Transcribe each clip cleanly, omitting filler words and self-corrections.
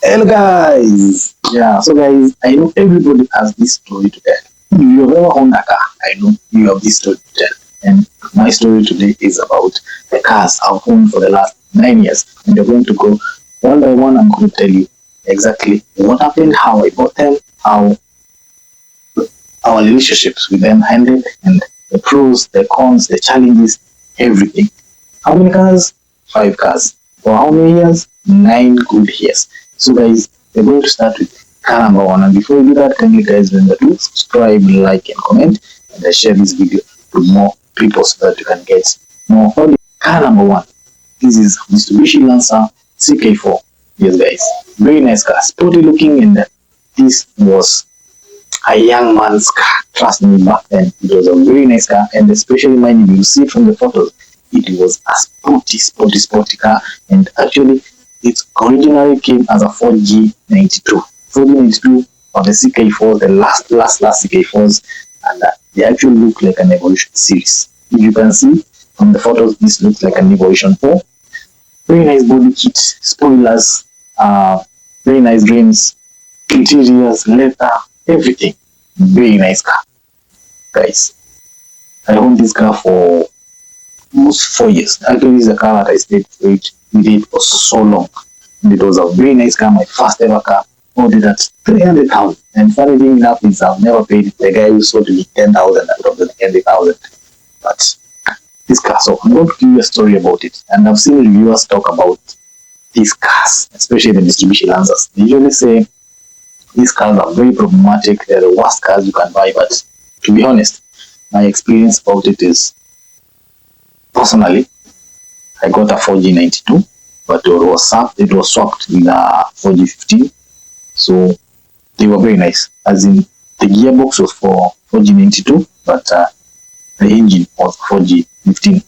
Hello guys. Yeah, so guys, I know everybody has this story to tell. If you have ever owned a car, I know you have this story to tell. And my story today is about the cars I've owned for the last 9 years. And we're going to go one by one. I'm going to tell you exactly what happened, how I bought them, how our relationships with them ended, and the pros, the cons, the challenges, everything. How many cars? 5 cars. For how many years? 9 good years. So guys, we're going to start with car number one. And before we do that, kindly guys remember to subscribe, like, and comment, and share this video to more people so that you can get more audio. Car number one. This is Mitsubishi Lancer CK4. Yes guys, very nice car, sporty looking, and this was a young man's car. Trust me, back then it was a very nice car, and especially mind you see from the photos, it was a sporty car. And actually, it originally came as a 4G92. 4G92 or the CK4, the last CK4s, and they actually look like an Evolution series. If you can see from the photos, this looks like an Evolution 4. Very nice body kit, spoilers, very nice rims, interiors, leather, everything. Very nice car, guys. I owned this car for almost 4 years. Actually, this is a car that I stayed with it for so long. And it was a very nice car, my first ever car. Bought it at 300,000. And funny thing enough is I've never paid the guy who sold me 10,000 out of the 300,000. But this car, so I'm going to give you a story about it. And I've seen reviewers talk about these cars, especially the Mitsubishi Lancers. They usually say these cars are very problematic. They're the worst cars you can buy. But to be honest, my experience about it is, personally, I got a 4G92, but it was swapped with a 4G15. So they were very nice. As in, the gearbox was for 4G92, but the engine was 4G15.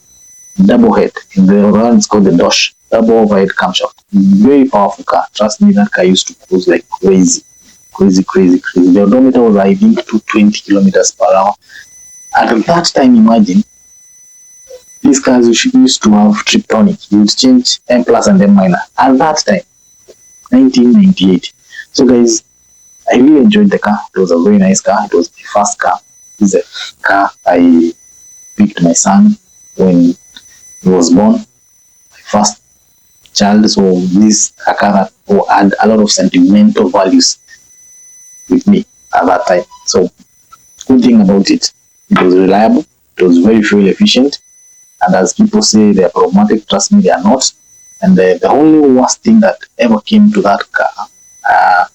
Double head. In the run, it's called the Dosh. Double overhead camshaft. Very powerful car. Trust me, that car used to cruise like crazy. The odometer was, I think, 220 kilometers per hour. At that time, imagine, these cars used to have triptonic. You would change M plus and M minor. At that time, 1998. So guys, I really enjoyed the car. It was a very nice car. It was my first car. This is a car I picked my son when he was born. My first child. So this a car that had a lot of sentimental values with me at that time. So good thing about it, it was reliable. It was very fuel efficient. And as people say, they are problematic, trust me, they are not. And the only worst thing that ever came to that car,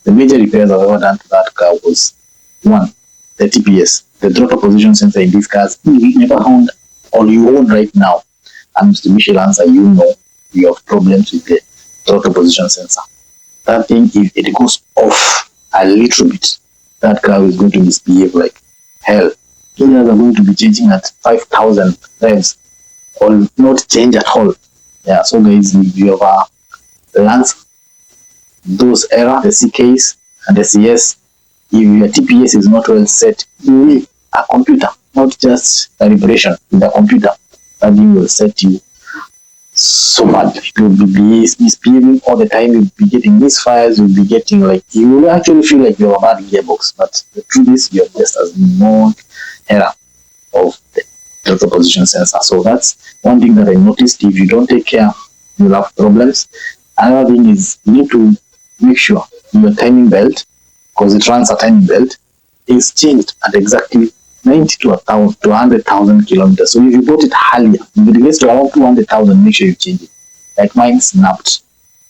the major repairs I've ever done to that car was, one, the TPS, the throttle position sensor in these cars. You never owned, or you own right now, and Mitsubishi Lancer, you know you have problems with the throttle position sensor. That thing, if it goes off a little bit, that car is going to misbehave like hell. Gears are going to be changing at 5,000 revs, or not change at all. Yeah, so guys, if you have learned those era, the CKs and the CS, if your TPS is not well set, you need a computer, not just calibration. With a computer, that you will set you so bad. It will be misbehaving all the time. You'll be getting misfires. You'll be getting like, you will actually feel like you have a bad gearbox. But the truth is, you have just as known error of the throttle position sensor. So that's one thing that I noticed. If you don't take care, you'll have problems. Another thing is, you need to make sure your timing belt, because it runs a timing belt, is changed at exactly 90 to 100,000 kilometers. So if you bought it earlier, if it gets to around 200,000, make sure you change it. Like mine snapped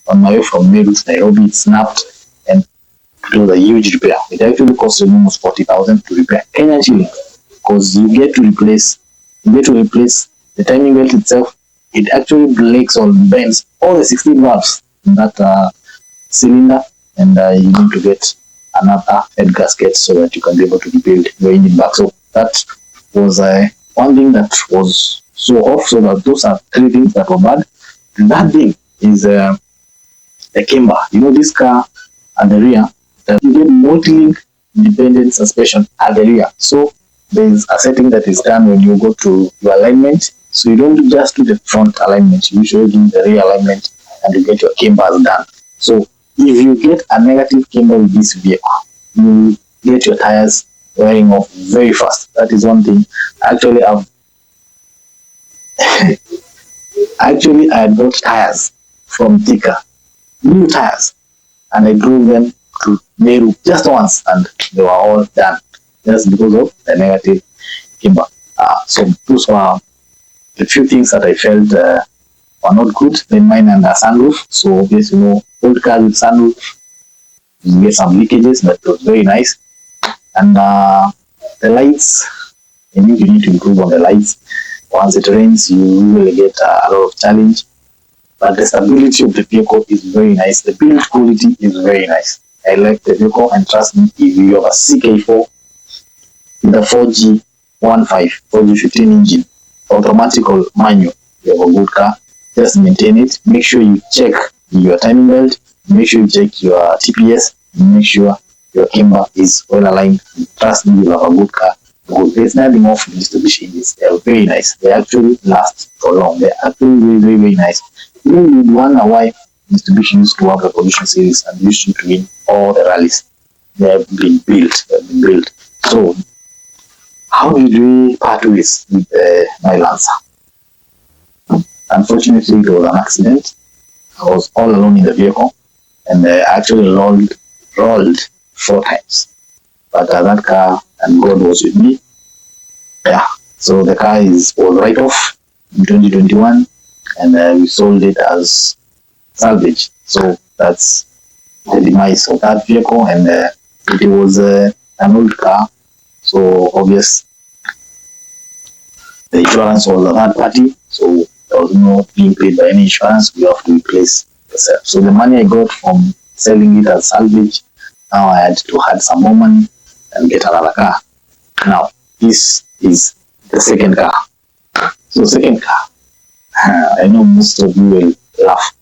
on my way from Meru to Nairobi. It snapped, and it was a huge repair. It actually cost me almost 40,000 to repair Kenyan shillings, because you get to replace the timing belt itself. It actually breaks or bends all the 16 valves in that cylinder, and you need to get another head gasket so that you can be able to rebuild your engine back. So that was one thing that was so off. So that those are 3 things that were bad. And that thing is the camber. You know, this car at the rear, you get multi-link independent suspension at the rear. So there's a setting that is done when you go to your alignment. So you don't just do the front alignment, you usually do the rear alignment and you get your cambers done. So if you get a negative camber with this vehicle, you get your tires wearing off very fast. That is one thing. Actually, I had bought tires from Thika, new tires, and I drove them to Meru just once, and they were all done just because of the negative camber. So those were the few things that I felt were not good. Then mine and the sunroof. So obviously, old cars with sunroof, you get some leakages, but it was very nice. And the lights, I think you need to improve on the lights. Once it rains, you really get a lot of challenge. But the stability of the vehicle is very nice. The build quality is very nice. I like the vehicle, and trust me, if you have a CK4 with a 4G15 engine, automatic or manual, you have a good car. Just maintain it. Make sure you check your timing belt. Make sure you check your TPS. Make sure your camber is well aligned. Trust me, you have a good car. Because there's nothing off Mitsubishi engines. They are very nice. They actually last for long. They are actually very, very, very nice. You wonder why Mitsubishi used to have the Evolution series and used to win all the rallies. They have been built. So, how did we part ways with my Lancer? Unfortunately, it was an accident. I was all alone in the vehicle, and I actually rolled 4 times. But that car and God was with me. Yeah, so the car was right off in 2021, and we sold it as salvage. So that's the demise of that vehicle, and it was an old car. So obvious, the insurance was a third party, so there was no being paid by any insurance. We have to replace yourself. So the money I got from selling it as salvage, now I had to add some more money and get another car. Now this is the second car. So second car, I know most of you will laugh.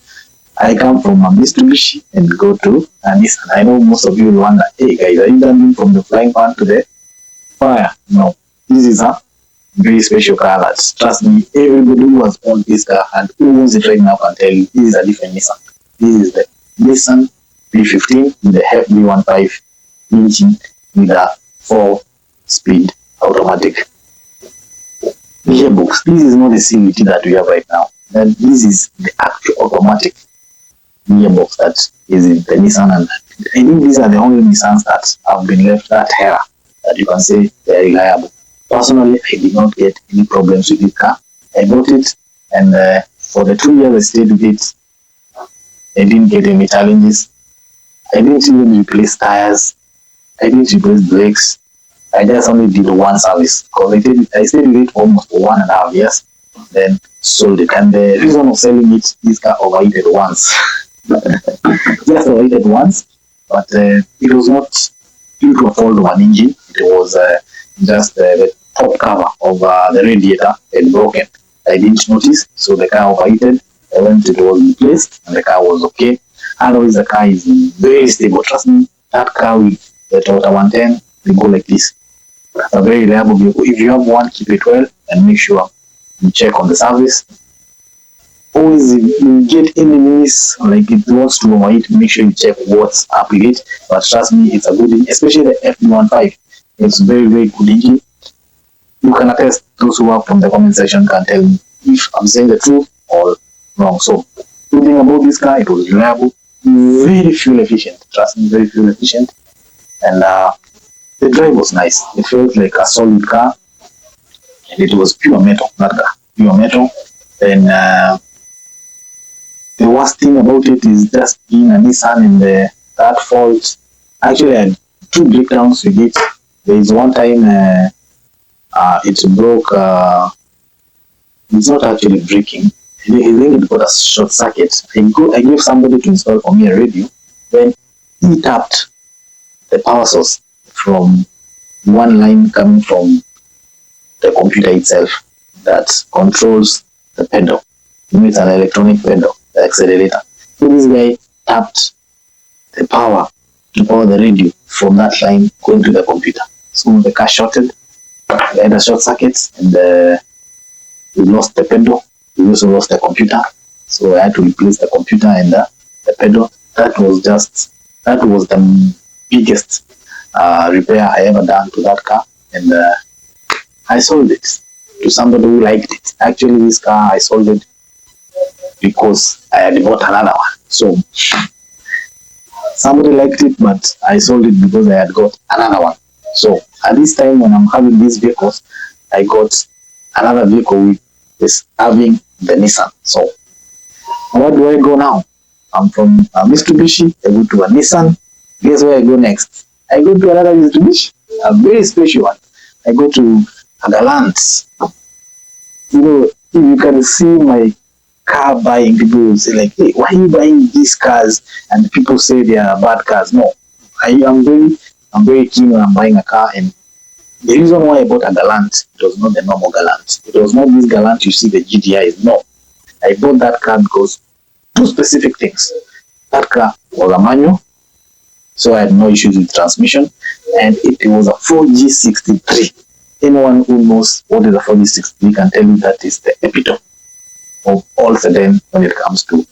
I come from a Mitsubishi and go to a Nissan. I know most of you will wonder, hey guys, are you jumping from the flying pan to the fire? No, this is a very special car that, trust me, everybody who has owned this car and who owns it right now can tell you this is a different Nissan. This is the Nissan P15 with the FB15 engine with a 4-speed automatic gearbox. This is not the CVT that we have right now. And this is the actual automatic gearbox that is in the Nissan, and I think these are the only Nissans that have been left that era that you can say they are reliable. Personally, I did not get any problems with this car. I bought it, and for the 2 years I stayed with it, I didn't get any challenges. I didn't even replace tires. I didn't replace brakes. I just only did one service because I stayed with it for almost 1.5 years, then sold it. And the reason of selling it, this car overheated once. Just overheated once, but it was not due to a fault of an engine. It was just the top cover of the radiator had broken. I didn't notice, so the car overheated. I went, it was replaced, and the car was okay. Otherwise, the car is very stable. Trust me, that car with the Toyota 110 will go like this. It's a very reliable vehicle. If you have one, keep it well and make sure you check on the service. Always, if you get any news like it wants to overheat, make sure you check what's up with it. But trust me, it's a good engine, especially the FB15. It's very, very good engine. You can attest, those who are from the comment section can tell me if I'm saying the truth or wrong. So, good thing about this car, it was reliable, very fuel efficient. Trust me, very fuel efficient. And the drive was nice. It felt like a solid car. And it was pure metal, that car. Pure metal. Then the worst thing about it is just being a Nissan and that fault. Actually, I had 2 breakdowns with it. There is one time it broke. It's not actually breaking. I think it got a short circuit. I gave somebody to install for me a radio. Then he tapped the power source from one line coming from the computer itself that controls the pedal. It's an electronic pedal, the accelerator. So this guy tapped the power to power the radio from that line going to the computer. So the car shorted, we had a short circuit, and we lost the pedal. We also lost the computer. So I had to replace the computer and the pedal. That was the biggest repair I ever done to that car, and I sold it to somebody who liked it. Actually, this car I sold it because I had bought another one. So somebody liked it, but I sold it because I had got another one. So at this time when I'm having these vehicles, I got another vehicle with is having the Nissan. So where do I go now? I'm from Mitsubishi, I go to a Nissan. Guess where I go next? I go to another Mitsubishi, a very special one. I go to a Galant. You know, if you can see my car buying, people will say like, hey, why are you buying these cars? And people say they are bad cars. No, I'm very keen when I'm buying a car, and the reason why I bought a Galant, it was not the normal Galant. It was not this Galant you see the GDI. No, I bought that car because two specific things. That car was a manual, so I had no issues with transmission, and it was a 4G63. Anyone who knows what is a 4G63 can tell you that is the epitome of all sedan when it comes to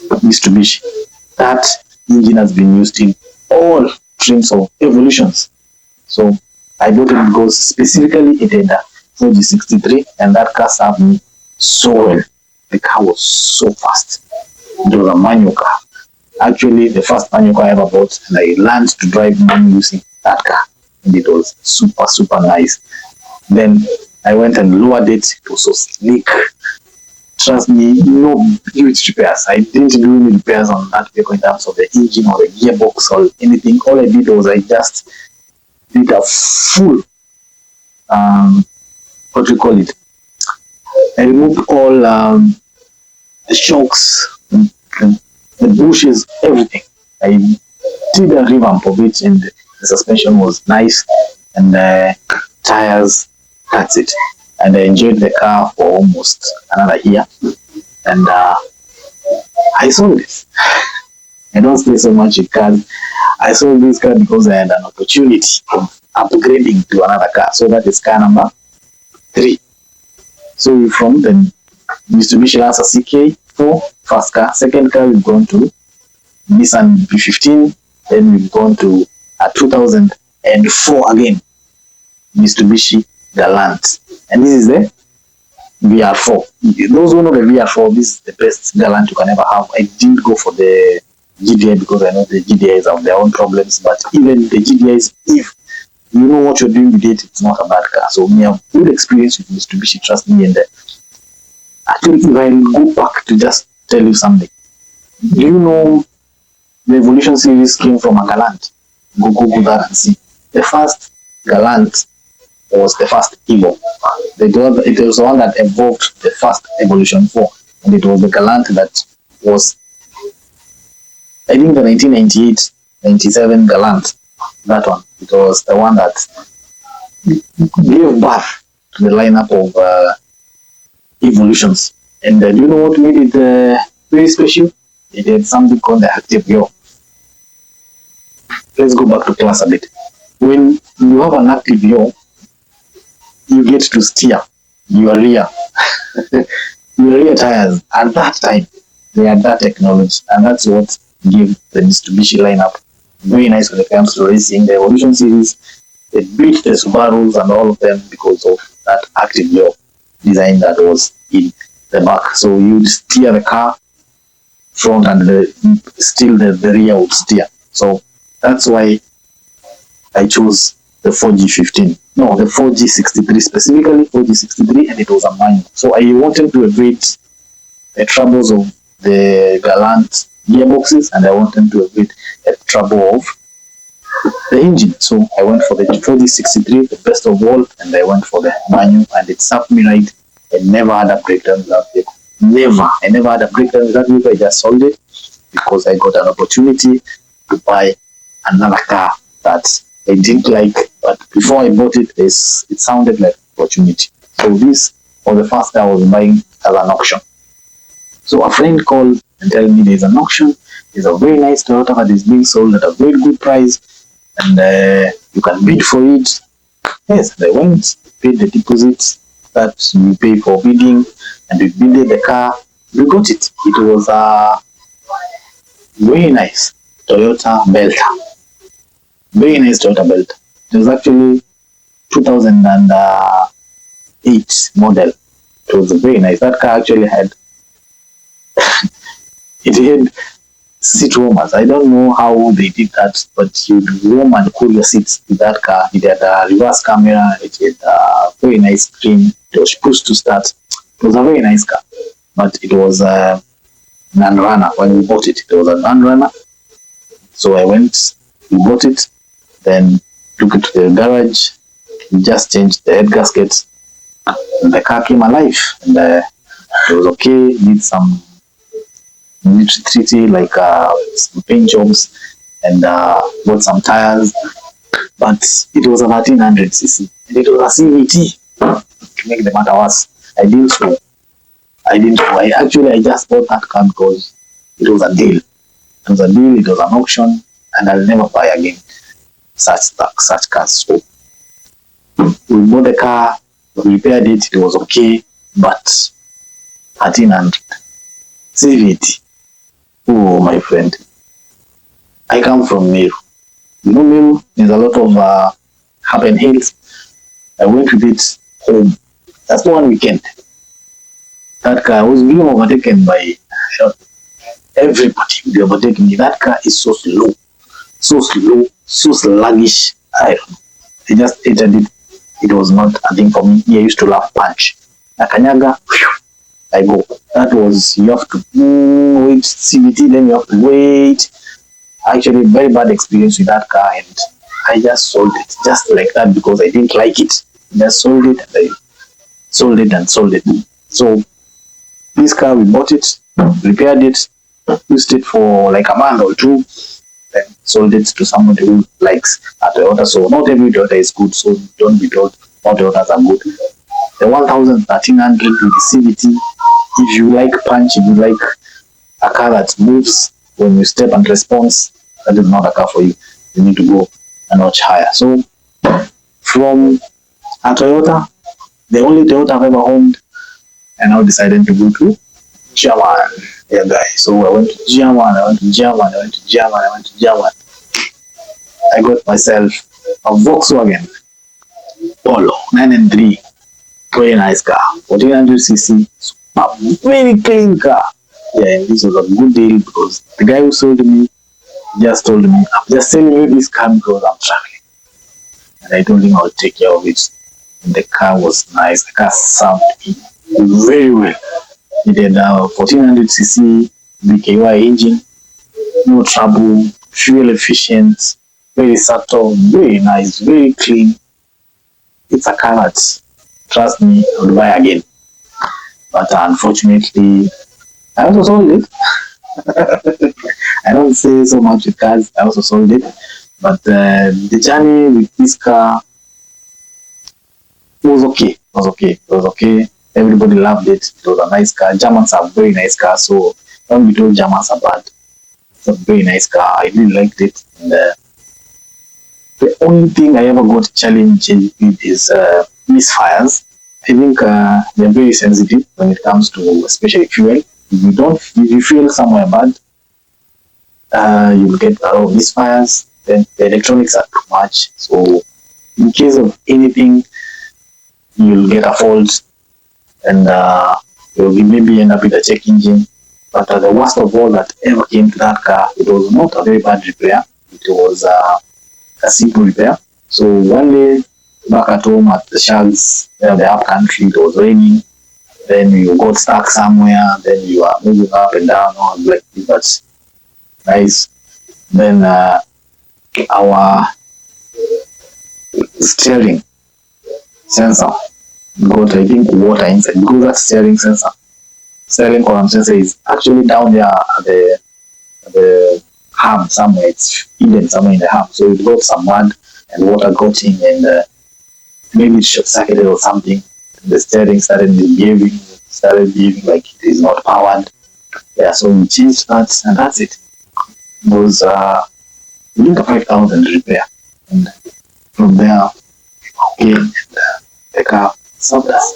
Mitsubishi. That engine has been used in all trims of evolutions. So I bought it because specifically it had a 4G63, and that car served me so well. The car was so fast. It was a manual car. Actually, the first manual car I ever bought, and I learned to drive manual using that car. And it was super, super nice. Then I went and lowered it. It was so sleek. Trust me, no huge repairs. I didn't do any repairs on that vehicle in terms of the engine or the gearbox or anything. All I did was I just did a full, what do you call it? I removed all the shocks, the bushes, everything. I did a revamp of it, and the suspension was nice, and the tires, that's it. And I enjoyed the car for almost another year, and I sold it. I don't stay so much in cars. I sold this car because I had an opportunity of upgrading to another car. So that is car number 3. So from the Mitsubishi Lancer CK4, first car. Second car, we've gone to Nissan B15. Then we've gone to a 2004 again, Mitsubishi Galant. And this is the VR4. Those who know the VR4, this is the best Galant you can ever have. I didn't go for the GDI because I know the GDIs have their own problems. But even the GDIs, if you know what you're doing with it, it's not a bad car. So we have good experience with Mitsubishi, trust me. And actually, if I go back to just tell you something, do you know the Evolution series came from a Galant? Go Google that and see. The first Galant was the first Evo. It was the one that evolved the first Evolution 4. And it was the Galant that was, I think, the 1998-97 Galant. That one. It was the one that gave birth to the lineup of evolutions. And do you know what made it very special? It had something called the active yaw. Let's go back to class a bit. When you have an active yaw, you get to steer your rear tires. At that time, they had that technology, and that's what gave the Mitsubishi lineup very nice when it comes to racing. The Evolution series, they beat the Subarus and all of them because of that active yaw design that was in the back. So you'd steer the car front, and still the rear would steer. So that's why I chose the 4G15. No, the 4G63, specifically 4G63, and it was a manual. So I wanted to avoid the troubles of the Galant gearboxes, and I wanted to avoid the trouble of the engine. So I went for the 4G63, the best of all, and I went for the manual, and it served me right. I never had a breakdown with that vehicle. I never had a breakdown with that vehicle. I just sold it because I got an opportunity to buy another car that I didn't like, but before I bought it, it sounded like opportunity. So this was the first car I was buying as an auction. So a friend called and told me there's an auction. There's a very nice Toyota that is being sold at a very good price, and you can bid for it. Yes, I went, paid the deposit that you pay for bidding, and we bidded the car. We got it. It was a Very nice Toyota Belta. Very nice Toyota Belta. It was actually 2008 model. It was very nice. That car actually had it had seat warmers. I don't know how they did that, but you'd warm and cool your seats with that car. It had a reverse camera. It had a very nice screen. It was push to start. It was a very nice car, but it was a non-runner when we bought it. It was a non-runner. So I went, we bought it, then took it to the garage. We just changed the head gasket, and the car came alive. And it was okay. Did some nitty like some paint jobs and bought some tires, but it was a 1300cc and it was a CVT. To make the matter worse, I didn't know. I just bought that car because it was a deal. It was a deal. It was an auction, and I'll never buy again such cars. So we bought the car, we repaired it. It was okay, but 1300 CVT. Oh, my friend, I come from Meru. You know, Meru, there's a lot of happen hills. I went with it home. That's one weekend. That car was being overtaken by everybody. They overtaken me. That car is so slow, so sluggish. I don't know. I just hated it. It was not a thing for me. I used to love punch. Nakanyaga, I go. That was, you have to wait CVT, then you have to wait. Actually, very bad experience with that car, and I just sold it just like that because I didn't like it. Just sold it, and I sold it and sold it. So this car, we bought it, repaired it, used it for like a month or two, then sold it to somebody who likes a Toyota. So not every Toyota is good, so don't be told all Toyotas are good. The 1300 with the CVT, if you like punch, if you like a car that moves when you step and response, that is not a car for you. You need to go a notch higher. So from a Toyota, the only Toyota I've ever owned, I now decided to go to German. Yeah, guys. So I went to German, I went to German. I got myself a Volkswagen Polo 9 and 3. Very nice car. 1400cc. A very clean car. Yeah, and this was a good deal because the guy who sold me just told me, I'm just selling you this car because I'm traveling. And I told him I would take care of it. And the car was nice. The car served me very well. It had a 1400cc BKY engine, no trouble, fuel efficient, very subtle, very nice, very clean. It's a car that, trust me, I would buy again. But unfortunately, I also sold it. I don't say so much with cars, I also sold it. But the journey with this car was okay. It was okay. Everybody loved it. It was a nice car. Germans are very nice cars, so don't be told Germans are bad. It's a very nice car. I really liked it. And, the only thing I ever got challenged with is misfires. I think they're very sensitive when it comes to especially fuel. If you feel somewhere bad, you'll get a lot of misfires. Then the electronics are too much. So in case of anything, you'll get a fault, and you'll maybe end up with a check engine. But the worst of all that ever came to that car, it was not a very bad repair. It was a simple repair. So one day back at home at the Shags, the up country, it was raining. Then you got stuck somewhere. Then you are moving up and down. Like that's nice. Then our steering sensor got, I think, water inside because that steering column sensor is actually down there at the hub somewhere. It's hidden somewhere in the hub, so it got some mud and water got in, and maybe it short circuited or something. The steering started behaving like it is not powered. Yeah, so we changed that, and that's it. It was within the 5,000 repair, and from there, okay, the car served us,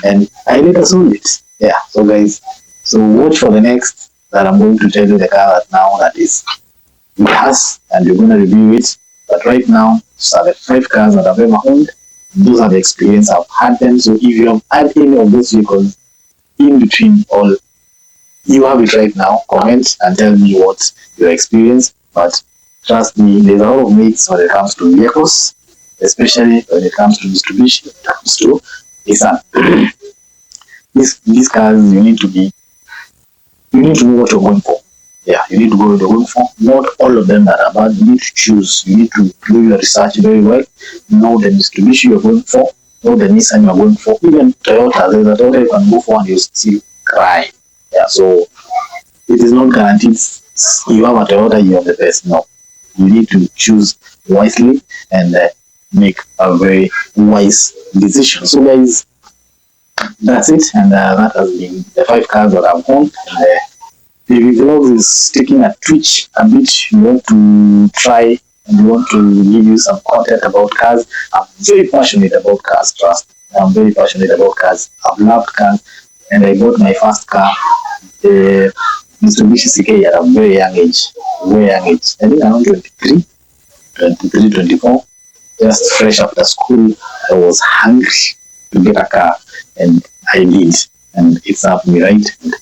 and I later sold it. Yeah, so guys, so watch for the next that I'm going to tell you the car that now that is with us, and we're going to review it. But right now, these are the 5 cars that I've ever owned. Those are the experience I've had them. So if you have had any of those vehicles in between, all you have it right now, comment and tell me what your experience. But trust me, there's a lot of myths when it comes to vehicles, especially when it comes to distribution. When it comes to these cars, you need to know what you're going for. Yeah, you need to go what you're going for. Not all of them that are bad. You need to choose. You need to do your research very well. Know the Mitsubishi you're going for. Know the Nissan you're going for. Even Toyota, there's a Toyota you can go for and you still cry. Yeah, so it is not guaranteed you have a Toyota, you have the best. No, you need to choose wisely and make a very wise decision. So, guys, that's it, and that has been the 5 cars that I've owned. The vlog is taking a twitch a bit. You want to try and you want to give you some content about cars. I'm very passionate about cars, trust. I'm very passionate about cars. I've loved cars, and I bought my first car, the Mitsubishi CK, at a very young age. Very young age. I think around 23, 24. Just fresh after school, I was hungry to get a car, and I did. And it served me right. And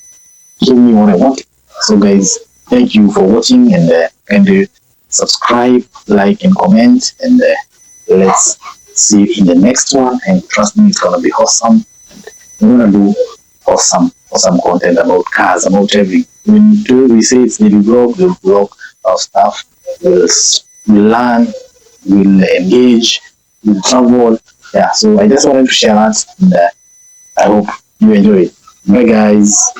gave me what I wanted. So, guys, thank you for watching, and subscribe, like, and comment, and let's see you in the next one. And trust me, it's gonna be awesome. We're gonna do awesome content about cars, about everything. When we say it's daily vlog, we'll vlog our stuff. We'll learn, we'll engage, we'll travel. Yeah. So I just wanted to share that, and I hope you enjoy it. Bye, guys.